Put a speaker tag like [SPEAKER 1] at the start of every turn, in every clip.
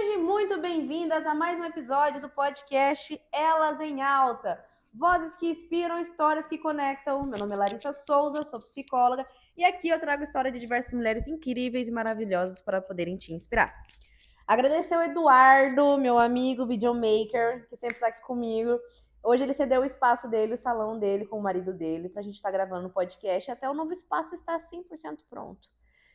[SPEAKER 1] Sejam muito bem-vindas a mais um episódio do podcast Elas em Alta. Vozes que inspiram, histórias que conectam. Meu nome é Larissa Souza, sou psicóloga e aqui eu trago história de diversas mulheres incríveis e maravilhosas para poderem te inspirar. Agradecer ao Eduardo, meu amigo videomaker, que sempre está aqui comigo. Hoje ele cedeu o espaço dele, o salão dele com o marido dele, para a gente estar gravando o podcast. Até o novo espaço está 100% pronto.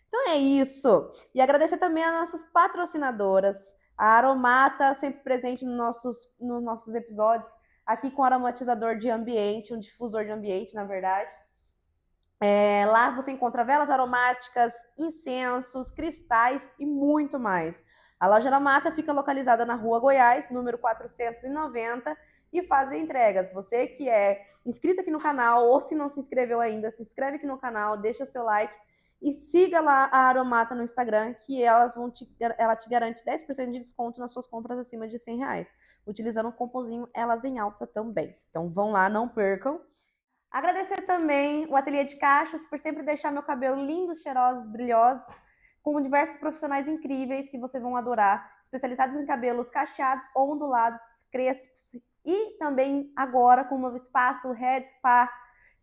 [SPEAKER 1] Então é isso. E agradecer também às nossas patrocinadoras. A Aromata, sempre presente nos nossos episódios, aqui com aromatizador de ambiente, um difusor de ambiente, na verdade. Lá você encontra velas aromáticas, incensos, cristais e muito mais. A loja Aromata fica localizada na Rua Goiás, número 490, e faz entregas. Você que é inscrito aqui no canal, ou se não se inscreveu ainda, se inscreve aqui no canal, deixa o seu like e siga lá a Aromata no Instagram, que ela te garante 10% de desconto nas suas compras acima de R$100, utilizando o cupomzinho Elas em Alta também. Então vão lá, não percam. Agradecer também o Ateliê de Cachos por sempre deixar meu cabelo lindo, cheirosos, brilhosos, com diversos profissionais incríveis que vocês vão adorar, especializados em cabelos cacheados, ondulados, crespos e também agora com um novo espaço, o Head Spa,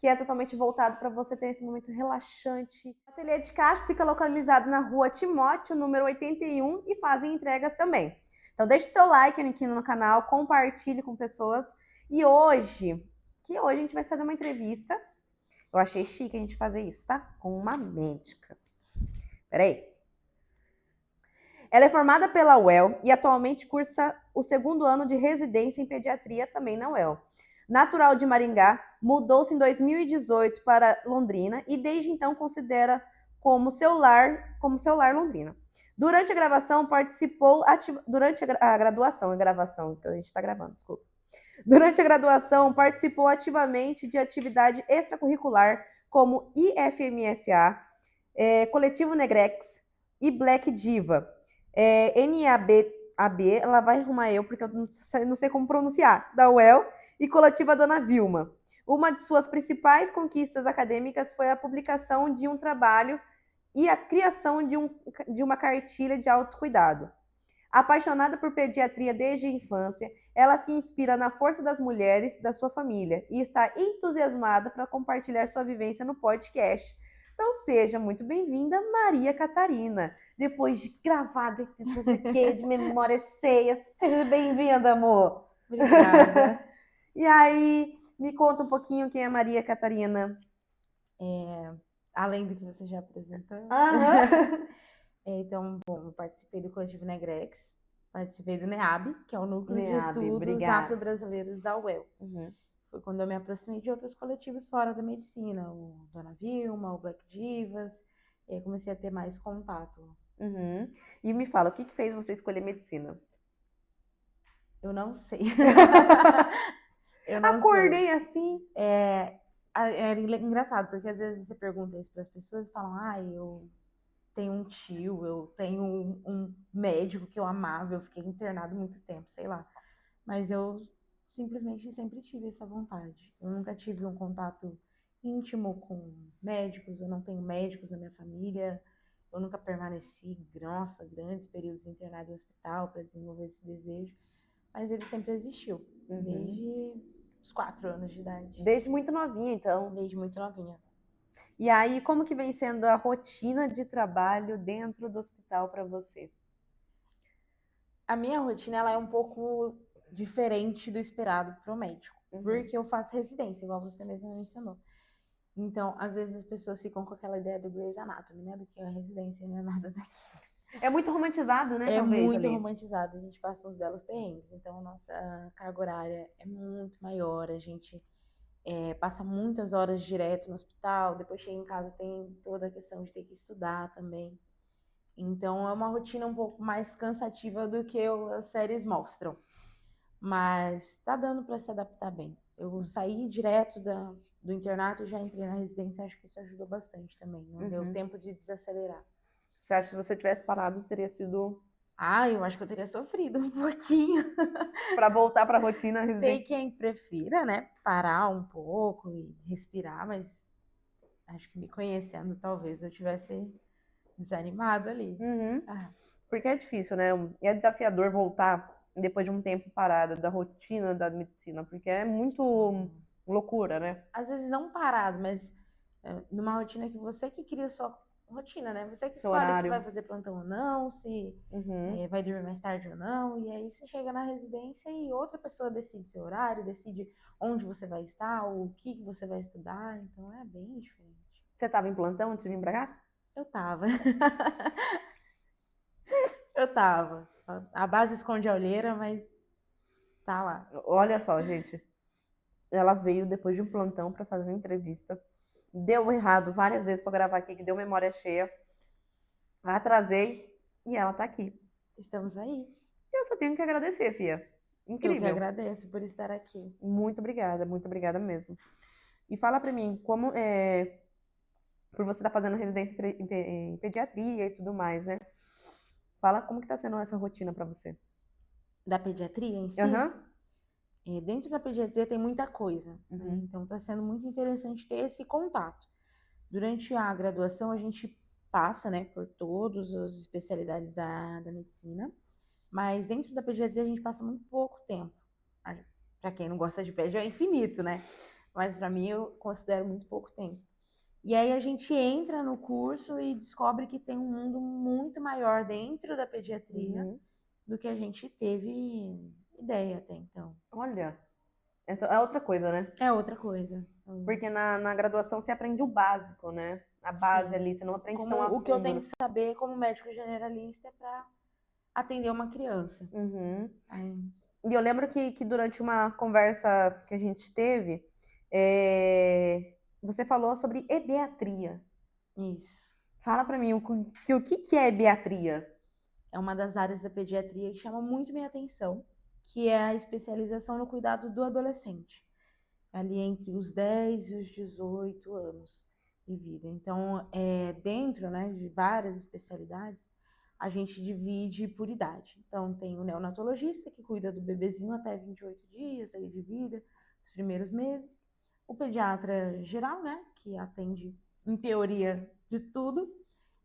[SPEAKER 1] que é totalmente voltado para você ter esse momento relaxante. O Ateliê de Cachos fica localizado na Rua Timóteo, número 81, e fazem entregas também. Então deixe seu like aqui no canal, compartilhe com pessoas. E hoje a gente vai fazer uma entrevista. Eu achei chique a gente fazer isso, tá? Com uma médica. Peraí. Ela é formada pela UEL e atualmente cursa o 2º ano de residência em pediatria também na UEL. Natural de Maringá, mudou-se em 2018 para Londrina e desde então considera como seu lar Londrina. Durante a gravação, participou durante a graduação, que a gente está gravando, desculpa. Durante a graduação, participou ativamente de atividade extracurricular como IFMSA, Coletivo Negrex e Black Diva. NAB, ela vai arrumar eu, porque eu não sei como pronunciar, da UEL, e Coletiva Dona Vilma. Uma de suas principais conquistas acadêmicas foi a publicação de um trabalho e a criação de uma cartilha de autocuidado. Apaixonada por pediatria desde a infância, ela se inspira na força das mulheres da sua família e está entusiasmada para compartilhar sua vivência no podcast. Então seja muito bem-vinda, Maria Catarina. Depois de gravada, de memória cheia, seja bem-vinda, amor.
[SPEAKER 2] Obrigada.
[SPEAKER 1] E aí, me conta um pouquinho quem é Maria Catarina.
[SPEAKER 2] Além do que você já apresentou. Então, bom, eu participei do Coletivo Negrex, participei do NEAB, que é o Núcleo de Estudos Afro-Brasileiros da UEL. Foi quando eu me aproximei de outros coletivos fora da medicina, o Dona Vilma, o Black Divas, e aí comecei a ter mais contato.
[SPEAKER 1] E me fala, o que fez você escolher medicina?
[SPEAKER 2] Eu não sei.
[SPEAKER 1] Acordei assim.
[SPEAKER 2] É engraçado, porque às vezes você pergunta isso para as pessoas e falam, eu tenho um tio, eu tenho um médico que eu amava, eu fiquei internado muito tempo, sei lá. Mas eu simplesmente sempre tive essa vontade. Eu nunca tive um contato íntimo com médicos, eu não tenho médicos na minha família, eu nunca permaneci, grandes períodos internado em hospital para desenvolver esse desejo, mas ele sempre existiu, desde os 4 anos de idade.
[SPEAKER 1] Desde muito novinha, então?
[SPEAKER 2] Desde muito novinha.
[SPEAKER 1] E aí, como que vem sendo a rotina de trabalho dentro do hospital para você?
[SPEAKER 2] A minha rotina ela é um pouco diferente do esperado para o médico, porque eu faço residência, igual você mesmo mencionou. Então, às vezes as pessoas ficam com aquela ideia do Grey's Anatomy, né? Do que é residência, não é nada daquilo.
[SPEAKER 1] É muito romantizado, né?
[SPEAKER 2] É
[SPEAKER 1] talvez,
[SPEAKER 2] muito
[SPEAKER 1] ali.
[SPEAKER 2] romantizado, a gente passa uns belos perrengues. Então, a nossa carga horária é muito maior, a gente passa muitas horas direto no hospital, depois chega em casa, tem toda a questão de ter que estudar também. Então, é uma rotina um pouco mais cansativa do que as séries mostram. Mas tá dando para se adaptar bem. Eu saí direto do internato e já entrei na residência, acho que isso ajudou bastante também. Não deu tempo de desacelerar.
[SPEAKER 1] Você acha que se você tivesse parado, teria sido...
[SPEAKER 2] Eu acho que eu teria sofrido um pouquinho.
[SPEAKER 1] Para voltar para a rotina residente.
[SPEAKER 2] Tem quem prefira, né, parar um pouco e respirar, mas acho que me conhecendo, talvez eu tivesse desanimado ali.
[SPEAKER 1] Porque é difícil, né? É desafiador voltar depois de um tempo parado da rotina da medicina, porque é muito loucura, né?
[SPEAKER 2] Às vezes não parado, mas numa rotina que você que cria sua rotina, né? Você que
[SPEAKER 1] Seu
[SPEAKER 2] escolhe se vai
[SPEAKER 1] horário.
[SPEAKER 2] fazer plantão ou não, se
[SPEAKER 1] Uhum.
[SPEAKER 2] vai dormir mais tarde ou não, e aí você chega na residência e outra pessoa decide seu horário, decide onde você vai estar, o que que você vai estudar, então é bem diferente.
[SPEAKER 1] Você tava em plantão antes de vir pra cá?
[SPEAKER 2] Eu tava. Eu tava. A base esconde a olheira, mas tá lá.
[SPEAKER 1] Olha só, gente. Ela veio depois de um plantão pra fazer entrevista. Deu errado várias vezes pra gravar aqui, que deu memória cheia. Atrasei e ela tá aqui.
[SPEAKER 2] Estamos aí.
[SPEAKER 1] Eu só tenho que agradecer, Fia.
[SPEAKER 2] Eu que
[SPEAKER 1] Incrível.
[SPEAKER 2] agradeço por estar aqui.
[SPEAKER 1] Muito obrigada mesmo. E fala pra mim, como por você estar fazendo residência em pediatria e tudo mais, né? Fala como que tá sendo essa rotina pra você.
[SPEAKER 2] Da pediatria em si,
[SPEAKER 1] Aham.
[SPEAKER 2] dentro da pediatria tem muita coisa, né?
[SPEAKER 1] Uhum.
[SPEAKER 2] Então está sendo muito interessante ter esse contato. Durante a graduação, a gente passa, né, por todas as especialidades da medicina, mas dentro da pediatria a gente passa muito pouco tempo. Para quem não gosta de pedi é infinito, né? Mas para mim eu considero muito pouco tempo. E aí a gente entra no curso e descobre que tem um mundo muito maior dentro da pediatria
[SPEAKER 1] Uhum.
[SPEAKER 2] do que a gente teve ideia até então.
[SPEAKER 1] Olha, é outra coisa, né?
[SPEAKER 2] É outra coisa.
[SPEAKER 1] Porque na graduação você aprende o básico, né? A base
[SPEAKER 2] Sim.
[SPEAKER 1] ali, você não aprende
[SPEAKER 2] Como
[SPEAKER 1] tão a
[SPEAKER 2] o que eu tenho
[SPEAKER 1] fundo.
[SPEAKER 2] que saber como médico generalista é para atender uma criança.
[SPEAKER 1] Uhum.
[SPEAKER 2] Aí,
[SPEAKER 1] E eu lembro que durante uma conversa que a gente teve, você falou sobre ebeatria.
[SPEAKER 2] isso.
[SPEAKER 1] Fala pra mim o que é ebeatria?
[SPEAKER 2] É uma das áreas da pediatria que chama muito minha atenção, que é a especialização no cuidado do adolescente, ali entre os 10 e os 18 anos de vida. Então, dentro, né, de várias especialidades, a gente divide por idade. Então, tem o neonatologista, que cuida do bebezinho até 28 dias aí de vida, os primeiros meses. O pediatra geral, né, que atende, em teoria, de tudo.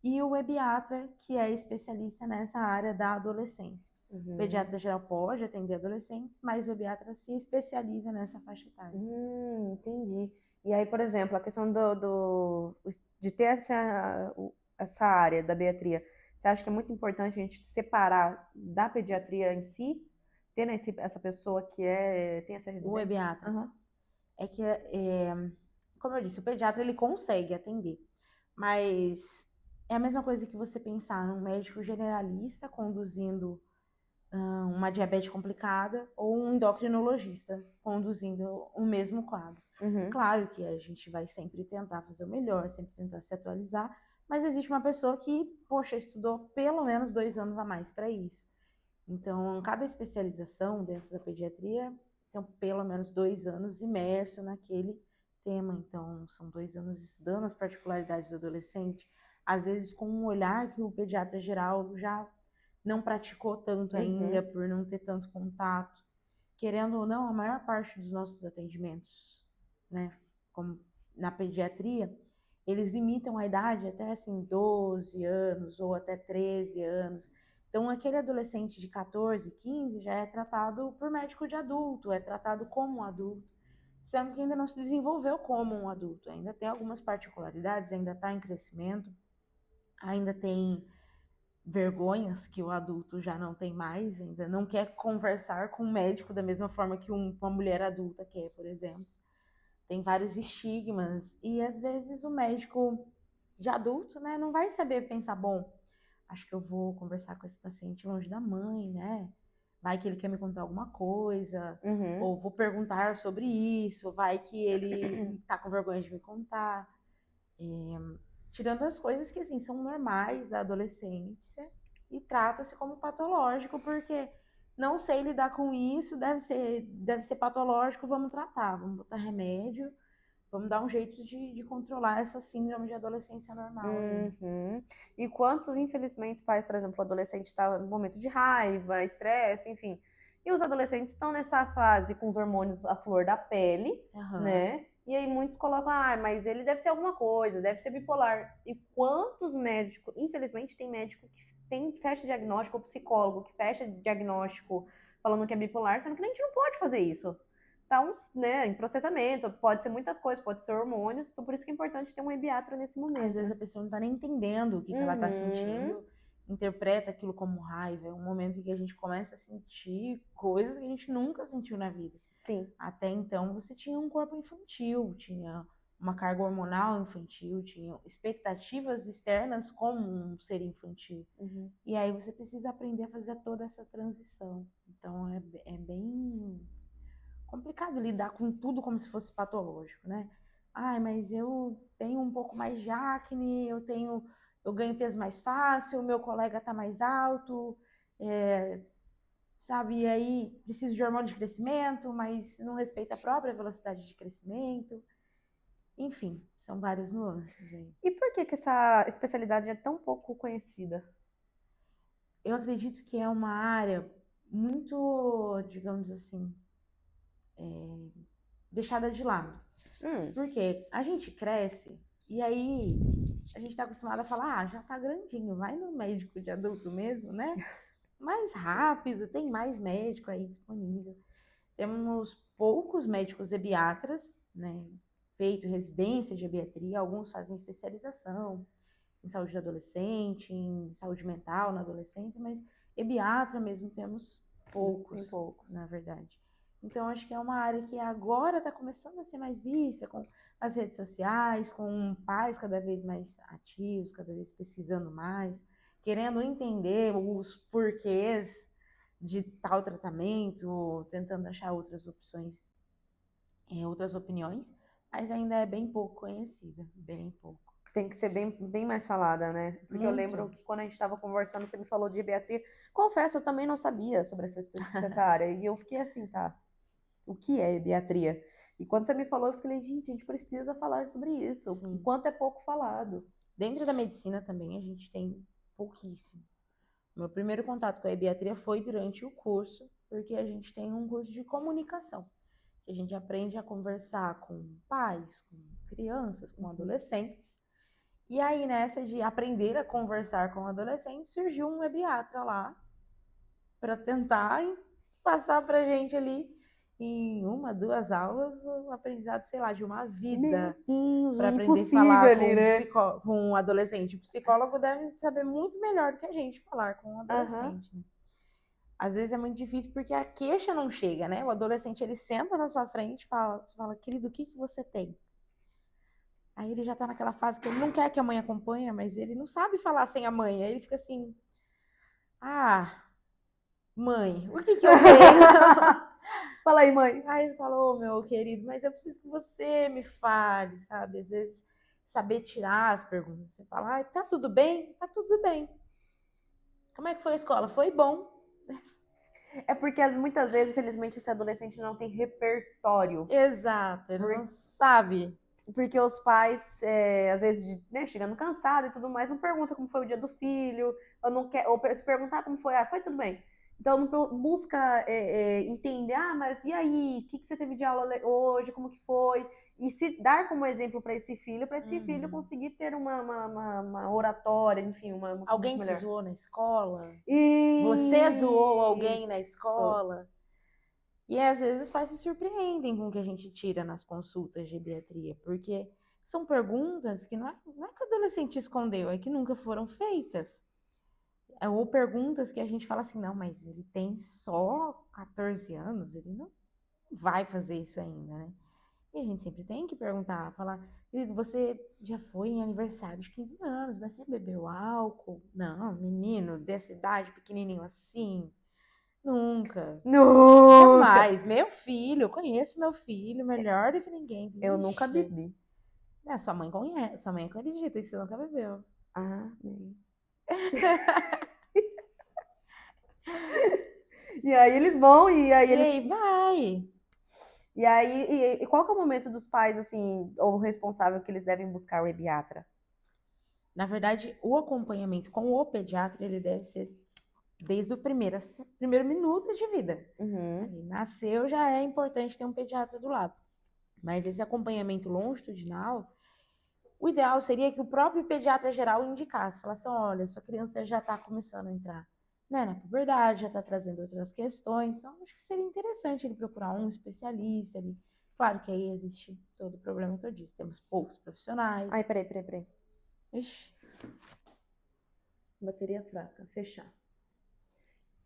[SPEAKER 2] E o ebiatra, que é especialista nessa área da adolescência. O pediatra geral pode atender adolescentes, mas o ebiatra se especializa nessa faixa etária.
[SPEAKER 1] Entendi. E aí, por exemplo, a questão de ter essa área da pediatria, você acha que é muito importante a gente separar da pediatria em si, ter né, essa pessoa que tem essa
[SPEAKER 2] O
[SPEAKER 1] residência?
[SPEAKER 2] ebiatra
[SPEAKER 1] Aham.
[SPEAKER 2] é que, como eu disse, o pediatra ele consegue atender, mas é a mesma coisa que você pensar num médico generalista conduzindo uma diabetes complicada ou um endocrinologista conduzindo o mesmo quadro.
[SPEAKER 1] Uhum.
[SPEAKER 2] Claro que a gente vai sempre tentar fazer o melhor, sempre tentar se atualizar, mas existe uma pessoa que, poxa, estudou pelo menos 2 anos a mais para isso. Então, cada especialização dentro da pediatria são pelo menos 2 anos imerso naquele tema. Então, são 2 anos estudando as particularidades do adolescente, às vezes com um olhar que o pediatra geral já não praticou tanto ainda por não ter tanto contato. Querendo ou não, a maior parte dos nossos atendimentos, né, como na pediatria, eles limitam a idade até assim 12 anos ou até 13 anos. Então, aquele adolescente de 14, 15 já é tratado por médico de adulto, é tratado como um adulto, sendo que ainda não se desenvolveu como um adulto. Ainda tem algumas particularidades, ainda está em crescimento, ainda tem vergonhas que o adulto já não tem mais, ainda não quer conversar com o médico da mesma forma que uma mulher adulta quer, por exemplo. Tem vários estigmas e às vezes o médico de adulto, né, não vai saber pensar, bom, acho que eu vou conversar com esse paciente longe da mãe, né? Vai que ele quer me contar alguma coisa, ou vou perguntar sobre isso, vai que ele tá com vergonha de me contar. Tirando as coisas que, assim, são normais da adolescência e trata-se como patológico, porque não sei lidar com isso, deve ser patológico, vamos tratar, vamos botar remédio, vamos dar um jeito de controlar essa síndrome de adolescência normal.
[SPEAKER 1] E quantos, infelizmente, pais, por exemplo, o adolescente está no momento de raiva, estresse, enfim. E os adolescentes estão nessa fase com os hormônios à flor da pele, né? E aí muitos colocam, mas ele deve ter alguma coisa, deve ser bipolar. E quantos médicos, infelizmente tem médico que fecha diagnóstico, ou psicólogo que fecha diagnóstico falando que é bipolar, sendo que a gente não pode fazer isso. Então, né, em processamento, pode ser muitas coisas, pode ser hormônios, então por isso que é importante ter um ebiatra nesse momento.
[SPEAKER 2] Às vezes a pessoa não tá nem entendendo o que ela tá sentindo, interpreta aquilo como raiva. É um momento em que a gente começa a sentir coisas que a gente nunca sentiu na vida.
[SPEAKER 1] Sim.
[SPEAKER 2] Até então você tinha um corpo infantil, tinha uma carga hormonal infantil, tinha expectativas externas como um ser infantil. E aí você precisa aprender a fazer toda essa transição. Então é bem complicado lidar com tudo como se fosse patológico, né? Ai, mas eu tenho um pouco mais de acne, eu ganho peso mais fácil, o meu colega tá mais alto, sabe? E aí preciso de hormônio de crescimento, mas não respeita a própria velocidade de crescimento. Enfim, são várias nuances aí.
[SPEAKER 1] E por que essa especialidade é tão pouco conhecida?
[SPEAKER 2] Eu acredito que é uma área muito, digamos assim, deixada de lado. Porque a gente cresce e aí a gente tá acostumado a falar, já tá grandinho, vai no médico de adulto mesmo, né? Mais rápido, tem mais médico aí disponível. Temos poucos médicos ebiatras, né? Feito residência de ebiatria, alguns fazem especialização em saúde do adolescente, em saúde mental na adolescência, mas ebiatra mesmo temos poucos, na verdade. Então, acho que é uma área que agora está começando a ser mais vista com as redes sociais, com pais cada vez mais ativos, cada vez pesquisando mais, querendo entender os porquês de tal tratamento, tentando achar outras opções, outras opiniões, mas ainda é bem pouco conhecida, bem pouco.
[SPEAKER 1] Tem que ser bem mais falada, né? Porque eu lembro que quando a gente estava conversando, você me falou de ebiatria. Confesso, eu também não sabia sobre essa área. E eu fiquei assim, tá, o que é ebiatria? E quando você me falou, eu falei, gente, a gente precisa falar sobre isso.
[SPEAKER 2] Sim.
[SPEAKER 1] O quanto é pouco falado.
[SPEAKER 2] Dentro da medicina também a gente tem pouquíssimo. Meu primeiro contato com a ebiatria foi durante o curso, porque a gente tem um curso de comunicação. A gente aprende a conversar com pais, com crianças, com adolescentes. E aí, nessa de aprender a conversar com adolescentes, surgiu um ebiatra lá para tentar passar pra gente ali em 1, 2 aulas o aprendizado, sei lá, de uma vida. Para aprender a falar
[SPEAKER 1] ali, né?
[SPEAKER 2] com um adolescente. O psicólogo deve saber muito melhor do que a gente falar com um adolescente. Né? Às vezes é muito difícil porque a queixa não chega, né? O adolescente, ele senta na sua frente e fala, querido, o que você tem? Aí ele já tá naquela fase que ele não quer que a mãe acompanhe, mas ele não sabe falar sem a mãe. Aí ele fica assim, mãe, o que eu tenho?
[SPEAKER 1] Fala aí, mãe.
[SPEAKER 2] Aí ele falou, meu querido, mas eu preciso que você me fale, sabe? Às vezes, saber tirar as perguntas. Você fala, tá tudo bem? Tá tudo bem. Como é que foi a escola? Foi bom.
[SPEAKER 1] É porque muitas vezes, infelizmente, esse adolescente não tem repertório.
[SPEAKER 2] Exato, ele não sabe.
[SPEAKER 1] Porque os pais, às vezes, né, chegando cansado e tudo mais, não pergunta como foi o dia do filho, ou se perguntar como foi, foi tudo bem. Então, não busca entender, mas e aí, o que você teve de aula hoje, como que foi? E se dar como exemplo para esse filho conseguir ter uma oratória, enfim, uma
[SPEAKER 2] alguém
[SPEAKER 1] melhor.
[SPEAKER 2] Te zoou na escola?
[SPEAKER 1] Isso.
[SPEAKER 2] Você zoou alguém na escola? E às vezes os pais se surpreendem com o que a gente tira nas consultas de ebiatria, porque são perguntas que não é que o adolescente escondeu, é que nunca foram feitas. Ou perguntas que a gente fala assim, não, mas ele tem só 14 anos, ele não vai fazer isso ainda, né? E a gente sempre tem que perguntar, falar, querido, você já foi em aniversário de 15 anos, né? Você bebeu álcool? Não, menino, dessa idade, pequenininho assim... Nunca. Jamais. Meu filho, eu conheço meu filho melhor do que ninguém. Vixe.
[SPEAKER 1] Eu nunca bebi.
[SPEAKER 2] Sua mãe conhece, sua mãe acredita que você nunca bebeu.
[SPEAKER 1] E aí eles vão,
[SPEAKER 2] aí vai.
[SPEAKER 1] E aí, e qual que é o momento dos pais, assim, ou responsável que eles devem buscar o ebiatra?
[SPEAKER 2] Na verdade, o acompanhamento com o pediatra, ele deve ser desde o primeiro minuto de vida. Ali, nasceu, já é importante ter um pediatra do lado. Mas esse acompanhamento longitudinal, O ideal seria que o próprio pediatra geral indicasse, falasse, olha, sua criança já está começando a entrar, né, na puberdade, já está trazendo outras questões, então acho que seria interessante ele procurar um especialista ali. Claro que aí existe todo o problema que eu disse, temos poucos profissionais.
[SPEAKER 1] Ai, peraí.
[SPEAKER 2] Ixi.
[SPEAKER 1] Bateria fraca, fechar.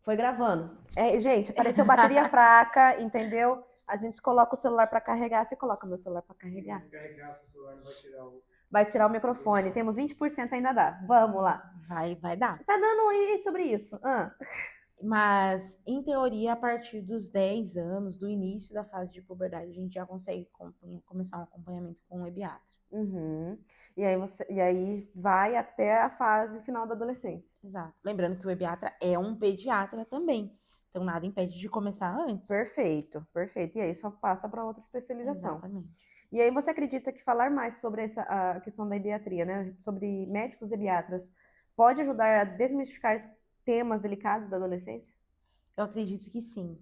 [SPEAKER 1] Foi gravando. Gente, apareceu bateria fraca, entendeu? A gente coloca o celular para carregar. Você coloca meu celular para carregar?
[SPEAKER 3] Se carregar, seu celular não vai tirar o...
[SPEAKER 1] Vai tirar o microfone. Temos 20% ainda dá. Vamos lá.
[SPEAKER 2] Vai dar.
[SPEAKER 1] Tá dando aí sobre isso.
[SPEAKER 2] Mas, em teoria, a partir dos 10 anos, do início da fase de puberdade, a gente já consegue começar um acompanhamento com o ebiatra.
[SPEAKER 1] Uhum. E aí vai até a fase final da adolescência.
[SPEAKER 2] Exato. Lembrando que o ebiatra é um pediatra também. Então, nada impede de começar antes.
[SPEAKER 1] Perfeito. E aí só passa para outra especialização.
[SPEAKER 2] Exatamente.
[SPEAKER 1] E aí você acredita que falar mais sobre a questão da ebiatria, né? Sobre médicos ebiatras, pode ajudar a desmistificar temas delicados da adolescência?
[SPEAKER 2] Eu acredito que sim.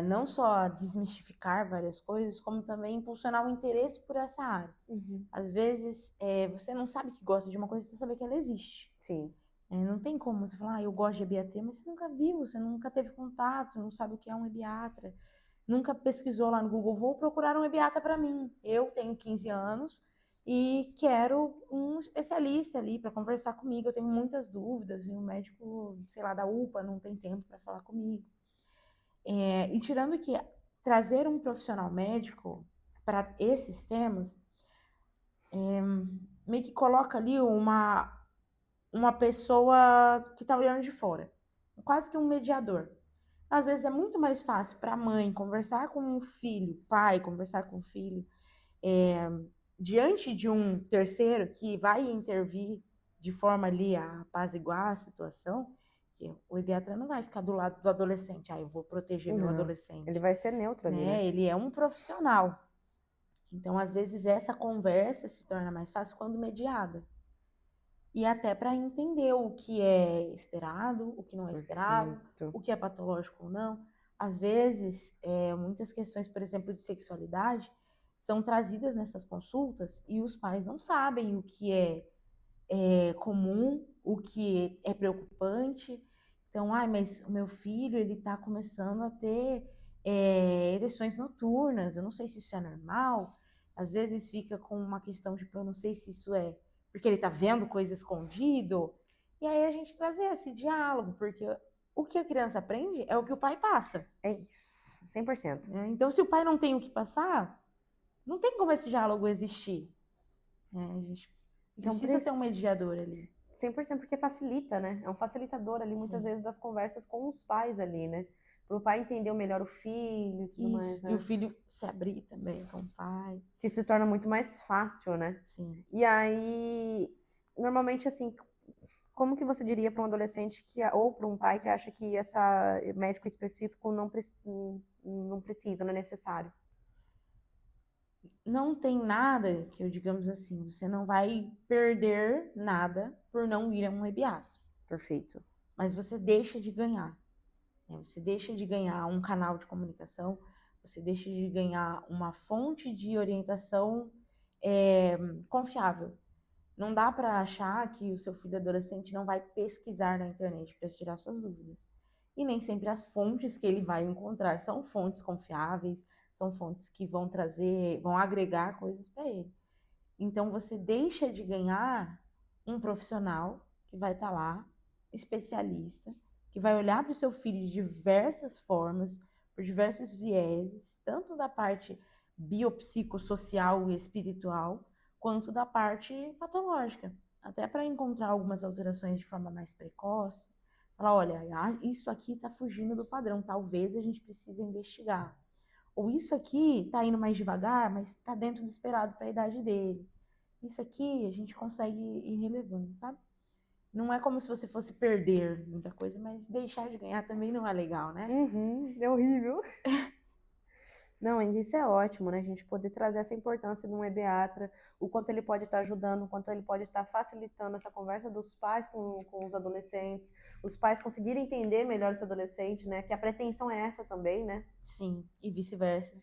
[SPEAKER 2] Não só desmistificar várias coisas, como também impulsionar o interesse por essa área.
[SPEAKER 1] Uhum.
[SPEAKER 2] Às vezes, você não sabe que gosta de uma coisa, você sabe que ela existe.
[SPEAKER 1] Sim.
[SPEAKER 2] Não tem como você falar, eu gosto de ebiatria, mas você nunca viu, você nunca teve contato, não sabe o que é um ebiatra, nunca pesquisou lá no Google, vou procurar um ebiatra para mim. Eu tenho 15 anos e quero um especialista ali para conversar comigo, eu tenho muitas dúvidas e o médico, sei lá, da UPA não tem tempo para falar comigo. E tirando que trazer um profissional médico para esses temas, meio que coloca ali uma pessoa que está olhando de fora, quase que um mediador. Às vezes é muito mais fácil para a mãe conversar com o filho, pai conversar com o filho, diante de um terceiro que vai intervir de forma ali a apaziguar a situação, que o ebiatra não vai ficar do lado do adolescente, eu vou proteger meu adolescente.
[SPEAKER 1] Ele vai ser neutro ali, né?
[SPEAKER 2] Ele é um profissional. Então, às vezes, essa conversa se torna mais fácil quando mediada. E até para entender o que é esperado, o que não é esperado,
[SPEAKER 1] Perfeito.
[SPEAKER 2] o que é patológico ou não. Às vezes, muitas questões, por exemplo, de sexualidade, são trazidas nessas consultas e os pais não sabem o que é comum, o que é preocupante. Então, mas o meu filho, ele está começando a ter ereções noturnas, eu não sei se isso é normal. Às vezes fica com uma questão de, eu não sei se isso é porque ele está vendo coisa escondido. E aí a gente trazer esse diálogo, porque o que a criança aprende é o que o pai passa.
[SPEAKER 1] É isso, 100%.
[SPEAKER 2] Então, se o pai não tem o que passar, não tem como esse diálogo existir. A gente precisa ter um mediador ali.
[SPEAKER 1] 100% porque facilita, né? É um facilitador ali, muitas vezes, das conversas com os pais ali, né? Para o pai entender melhor o filho e tudo mais, né?
[SPEAKER 2] E o filho se abrir também com o pai.
[SPEAKER 1] Que se torna muito mais fácil, né?
[SPEAKER 2] Sim.
[SPEAKER 1] E aí, normalmente, assim, como que você diria para um adolescente ou para um pai que acha que essa médico específico não precisa, não é necessário?
[SPEAKER 2] Não tem nada que eu, digamos assim, você não vai perder nada por não ir a um ebiatra.
[SPEAKER 1] Perfeito.
[SPEAKER 2] Mas você deixa de ganhar. Você deixa de ganhar um canal de comunicação, você deixa de ganhar uma fonte de orientação confiável. Não dá para achar que o seu filho adolescente não vai pesquisar na internet para tirar suas dúvidas. E nem sempre as fontes que ele vai encontrar são fontes confiáveis, são fontes que vão agregar coisas para ele. Então você deixa de ganhar um profissional que vai estar lá, especialista, que vai olhar para o seu filho de diversas formas, por diversos vieses, tanto da parte biopsicossocial e espiritual, quanto da parte patológica. Até para encontrar algumas alterações de forma mais precoce. Falar, olha, isso aqui está fugindo do padrão, talvez a gente precise investigar. Ou isso aqui está indo mais devagar, mas está dentro do esperado para a idade dele. Isso aqui a gente consegue ir relevando, sabe? Não é como se você fosse perder muita coisa, mas deixar de ganhar também não é legal, né?
[SPEAKER 1] É horrível. Não, isso é ótimo, né? A gente poder trazer essa importância de um ebiatra, o quanto ele pode estar ajudando, o quanto ele pode estar facilitando essa conversa dos pais com os adolescentes, os pais conseguirem entender melhor esse adolescente, né? Que a pretensão é essa também, né?
[SPEAKER 2] Sim, e vice-versa.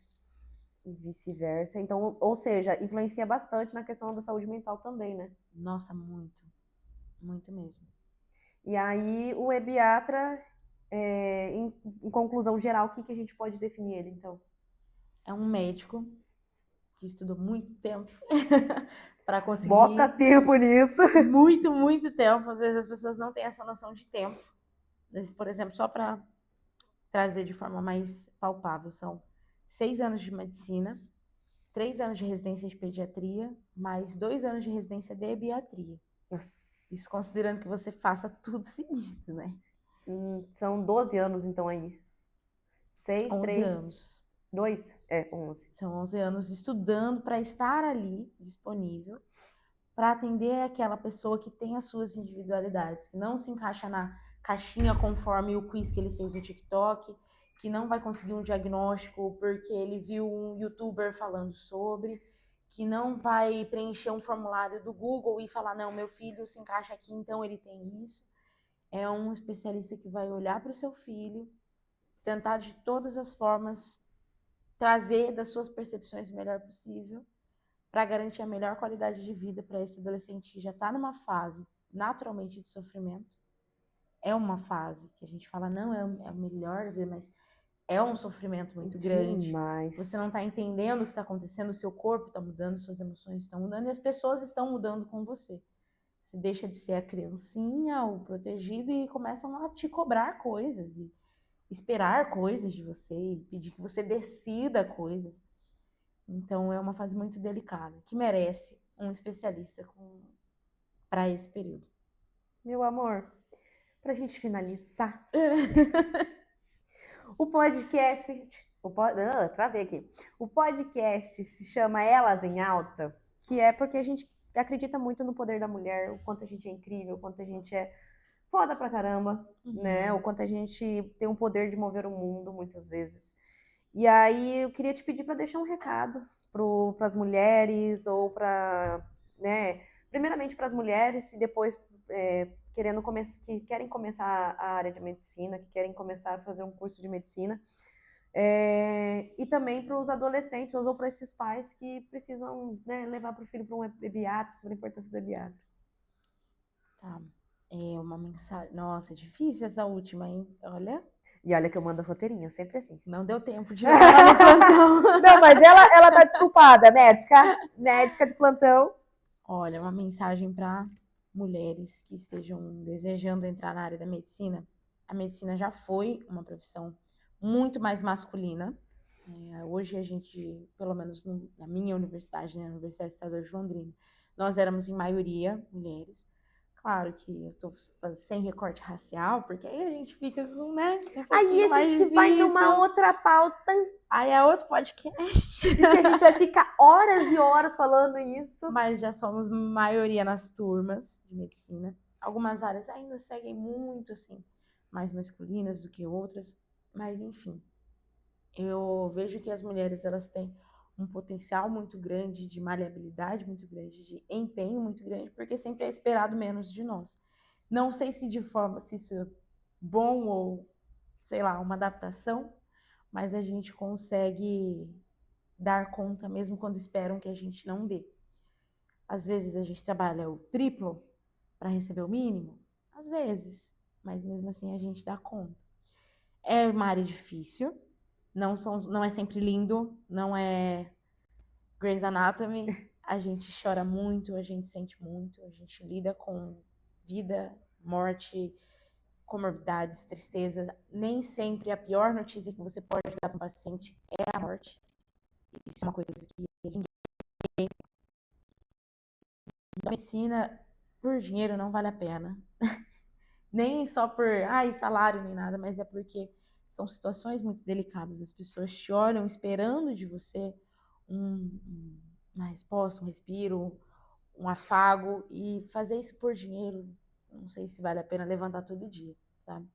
[SPEAKER 1] E vice-versa. Então, ou seja, influencia bastante na questão da saúde mental também, né?
[SPEAKER 2] Nossa, muito. Muito mesmo.
[SPEAKER 1] E aí, o ebiatra, em conclusão geral, o que a gente pode definir ele, então?
[SPEAKER 2] É um médico que estudou muito tempo para conseguir.
[SPEAKER 1] Bota tempo nisso.
[SPEAKER 2] Muito, muito tempo. Às vezes as pessoas não têm essa noção de tempo. Por exemplo, só para trazer de forma mais palpável, são 6 anos de medicina, 3 anos de residência de pediatria, mais 2 anos de residência de ebiatria.
[SPEAKER 1] Nossa.
[SPEAKER 2] Isso considerando que você faça tudo seguido, né?
[SPEAKER 1] São 12 anos, então, aí. 6,
[SPEAKER 2] 11
[SPEAKER 1] 3,
[SPEAKER 2] anos.
[SPEAKER 1] 2? 11.
[SPEAKER 2] São 11 anos estudando para estar ali, disponível, para atender aquela pessoa que tem as suas individualidades, que não se encaixa na caixinha conforme o quiz que ele fez no TikTok, que não vai conseguir um diagnóstico porque ele viu um youtuber falando sobre, que não vai preencher um formulário do Google e falar, não, meu filho se encaixa aqui, então ele tem isso. É um especialista que vai olhar para o seu filho, tentar de todas as formas trazer das suas percepções o melhor possível, para garantir a melhor qualidade de vida para esse adolescente que já está numa fase naturalmente de sofrimento. É uma fase que a gente fala, não, é o melhor da vida, mas é um sofrimento muito grande.
[SPEAKER 1] Demais.
[SPEAKER 2] Você não está entendendo o que está acontecendo, o seu corpo está mudando, suas emoções estão mudando e as pessoas estão mudando com você. Você deixa de ser a criancinha, o protegido e começam a te cobrar coisas e esperar coisas de você e pedir que você decida coisas. Então, é uma fase muito delicada, que merece um especialista para esse período.
[SPEAKER 1] Meu amor, pra gente finalizar, o podcast... travei aqui. O podcast se chama Elas em Alta, que é porque a gente acredita muito no poder da mulher, o quanto a gente é incrível, o quanto a gente é foda pra caramba, né? O quanto a gente tem o poder de mover o mundo, muitas vezes. E aí eu queria te pedir para deixar um recado para as mulheres ou para, né, primeiramente para as mulheres e depois que querem começar a área de medicina, que querem começar a fazer um curso de medicina, e também para os adolescentes ou para esses pais que precisam, né, levar para o filho para um ebiatra, sobre a importância do ebiatra.
[SPEAKER 2] Tá. É uma mensagem. Nossa, é difícil essa última, hein? Olha.
[SPEAKER 1] E olha que eu mando roteirinho, sempre assim.
[SPEAKER 2] Não deu tempo de levar no plantão.
[SPEAKER 1] Não, mas ela tá desculpada, médica de plantão.
[SPEAKER 2] Olha, uma mensagem para mulheres que estejam desejando entrar na área da medicina. A medicina já foi uma profissão muito mais masculina. Hoje a gente, pelo menos na minha universidade, na Universidade Estadual de Londrina, nós éramos em maioria mulheres. Claro que eu tô sem recorte racial, porque aí a gente fica com, né?
[SPEAKER 1] Aí a gente vai numa outra pauta.
[SPEAKER 2] Aí é outro podcast.
[SPEAKER 1] E que a gente vai ficar horas e horas falando isso.
[SPEAKER 2] Mas já somos maioria nas turmas de medicina. Algumas áreas ainda seguem muito, assim, mais masculinas do que outras. Mas, enfim, eu vejo que as mulheres, elas têm um potencial muito grande de maleabilidade, muito grande de empenho, muito grande, porque sempre é esperado menos de nós. Não sei se isso é bom ou, sei lá, uma adaptação, mas a gente consegue dar conta mesmo quando esperam que a gente não dê. Às vezes a gente trabalha o triplo para receber o mínimo, às vezes, mas mesmo assim a gente dá conta. É uma área difícil, não é sempre lindo, não é Grey's Anatomy. A gente chora muito, a gente sente muito, a gente lida com vida, morte, comorbidades, tristeza. Nem sempre a pior notícia que você pode dar para um paciente é a morte. Isso é uma coisa que ninguém... A medicina, por dinheiro, não vale a pena. Nem só por salário nem nada, mas é porque são situações muito delicadas. As pessoas choram esperando de você uma resposta, um respiro, um afago, e fazer isso por dinheiro, não sei se vale a pena levantar todo dia, sabe?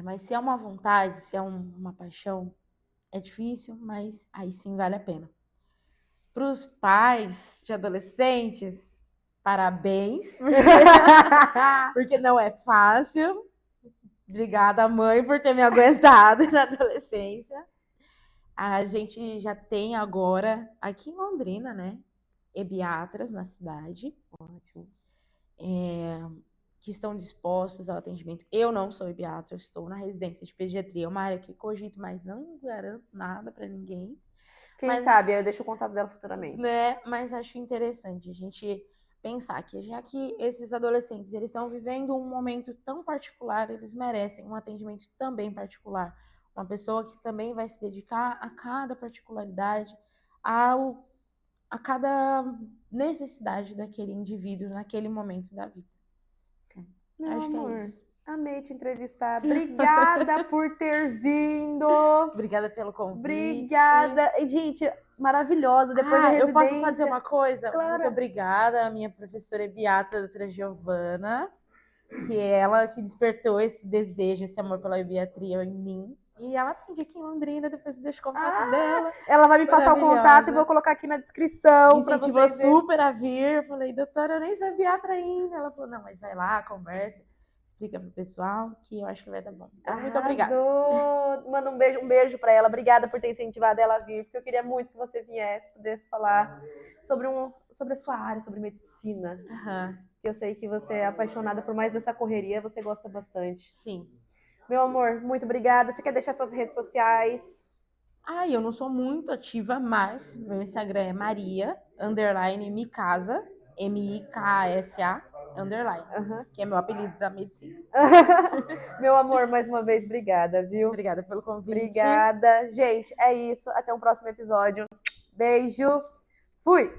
[SPEAKER 2] Mas se é uma vontade, se é uma paixão, é difícil, mas aí sim vale a pena. Para os pais de adolescentes, parabéns, porque não é fácil. Obrigada, mãe, por ter me aguentado na adolescência. A gente já tem agora, aqui em Londrina, né? Ebiatras na cidade.
[SPEAKER 1] Ótimo.
[SPEAKER 2] Que estão dispostos ao atendimento. Eu não sou ebiatra, eu estou na residência de pediatria, é uma área que cogito, mas não garanto nada para ninguém.
[SPEAKER 1] Quem sabe, eu deixo o contato dela futuramente.
[SPEAKER 2] Né? Mas acho interessante a gente pensar que já que esses adolescentes eles estão vivendo um momento tão particular, eles merecem um atendimento também particular. Uma pessoa que também vai se dedicar a cada particularidade, a cada necessidade daquele indivíduo naquele momento da vida.
[SPEAKER 1] Meu
[SPEAKER 2] Acho que
[SPEAKER 1] amor,
[SPEAKER 2] é isso.
[SPEAKER 1] amei te entrevistar. Obrigada por ter vindo.
[SPEAKER 2] Obrigada pelo convite.
[SPEAKER 1] Obrigada. E, gente, maravilhosa. Depois da residência...
[SPEAKER 2] eu posso só dizer uma coisa?
[SPEAKER 1] Claro.
[SPEAKER 2] Muito obrigada à minha professora ebiatra, a doutora Giovana, que é ela que despertou esse desejo, esse amor pela ebiatria em mim. E ela atende aqui em Londrina, depois eu deixo o contato dela.
[SPEAKER 1] Ela vai me passar o contato e vou colocar aqui na descrição.
[SPEAKER 2] Me incentivou super a vir. Eu falei, doutora, eu nem sou ebiatra ainda. Ela falou, não, mas vai lá, conversa, explica pro pessoal que eu acho que vai dar bom. Então, muito obrigada.
[SPEAKER 1] Manda um beijo pra ela. Obrigada por ter incentivado ela a vir, porque eu queria muito que você viesse, pudesse falar sobre a sua área, sobre medicina. Eu sei que você é apaixonada por mais dessa correria, você gosta bastante.
[SPEAKER 2] Sim.
[SPEAKER 1] Meu amor, muito obrigada. Você quer deixar suas redes sociais?
[SPEAKER 2] Eu não sou muito ativa, mas meu Instagram é Maria_Micasa, M-I-K-A-S-A, _, que é meu apelido da medicina.
[SPEAKER 1] Meu amor, mais uma vez, obrigada, viu?
[SPEAKER 2] Obrigada pelo convite.
[SPEAKER 1] Obrigada. Gente, é isso. Até um próximo episódio. Beijo. Fui!